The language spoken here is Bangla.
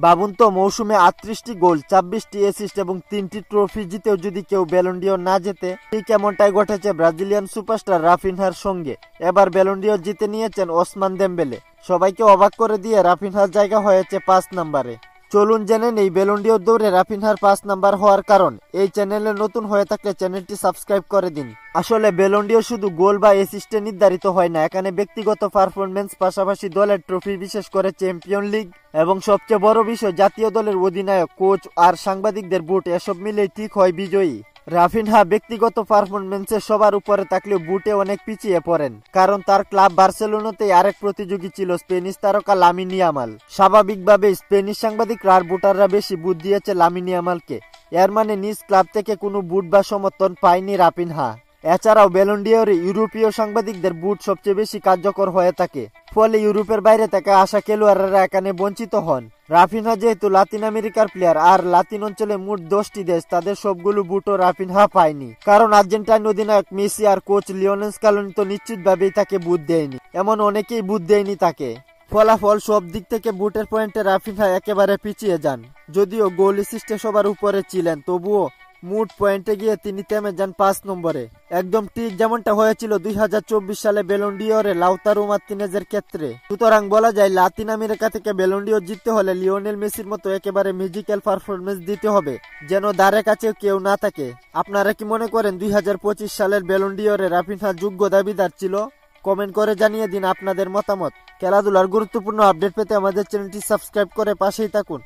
ভাবুন তো, মৌসুমে 38টি গোল, 26টি অ্যাসিস্ট এবং 3টি ট্রফি জিতেও যদি কেউ ব্যালন ডিওর না জেতে। ঠিক এমনটাই ঘটেছে ব্রাজিলিয়ান সুপারস্টার রাফিনহার সঙ্গে। এবার ব্যালন ডিওর জিতে নিয়েছেন ওসমান দেমবেলে। সবাইকে অবাক করে দিয়ে রাফিনহার জায়গা হয়েছে 5 নম্বরে। চলুন জেনে নেই ব্যালন ডিওর দৌড়ে রাফিনহার 5 নাম্বার হওয়ার কারণ। এই চ্যানেলে নতুন হয়ে থাকলে চ্যানেলটি সাবস্ক্রাইব করে দিন। আসলে ব্যালন ডিওর শুধু গোল বা অ্যাসিস্টে নির্ধারিত হয় না, এখানে ব্যক্তিগত পারফরম্যান্স পাশাপাশি দলের ট্রফি, বিশেষ করে চ্যাম্পিয়ন লিগ এবং সবচেয়ে বড় বিষয় জাতীয় দলের অধিনায়ক, কোচ আর সাংবাদিকদের বুট, এসব মিলেই ঠিক হয় বিজয়ী। রাফিনহা ব্যক্তিগত পারফরম্যান্সে সবার উপরে থাকলেও বুটে অনেক পিছিয়ে পড়েন, কারণ তার ক্লাব বার্সেলোনাতেই আরেক প্রতিযোগী ছিল স্পেনিশ তারকা লামিন ইয়ামাল। স্বাভাবিকভাবেই স্পেনিশ সাংবাদিকরা আর বুটাররা বেশি বুট দিয়েছে লামিন ইয়ামালকে। এর মানে নিজ ক্লাব থেকে কোনো বুট বা সমর্থন পায়নি রাফিনহা। এছাড়াও ব্যালন ডিওরে ইউরোপীয় সাংবাদিকদের বুট সবচেয়ে বেশি কার্যকর হয়ে থাকে, ফলে ইউরোপের বাইরে থেকে আসা খেলোয়াড়রা এখানে বঞ্চিত হন। রাফিনহা যেহেতু লাতিন আমেরিকার প্লেয়ার, আর লাতিন অঞ্চলে মোট 10টি দেশ, তাদের সবগুলো বুটও রাফিনহা পায়নি, কারণ আর্জেন্টাইন অধিনায়ক মেসি আর কোচ লিওনেল স্ক্যালোনি তো নিশ্চিতভাবেই তাকে বুট দেয়নি। এমন অনেকেই বুট দেয়নি তাকে। ফলাফল সব দিক থেকে বুটের পয়েন্টে রাফিনহা একেবারে পিছিয়ে যান। যদিও গোল অ্যাসিস্টে সবার উপরে ছিলেন, তবুও মোট পয়েন্টে গিয়ে তিনি থেমে যান 5 নম্বরে। একদম ঠিক যেমনটা হয়েছিল 2024 সালে ব্যালন ডিওরে লাউতারো মার্তিনেজের ক্ষেত্রে। সুতরাং বলা যায় লাতিন আমেরিকা থেকে ব্যালন ডিওর জিততে হলে লিওনেল মেসির মতো একেবারে ম্যাজিক্যাল পারফরমেন্স দিতে হবে, যেন দ্বারে কাছে কেউ না থাকে। আপনারা কি মনে করেন 2025 সালের ব্যালন ডিওরে রাফিনহা যোগ্য দাবিদার ছিল? কমেন্ট করে জানিয়ে দিন আপনাদের মতামত। খেলাধুলার গুরুত্বপূর্ণ আপডেট পেতে আমাদের চ্যানেলটি সাবস্ক্রাইব করে পাশেই থাকুন।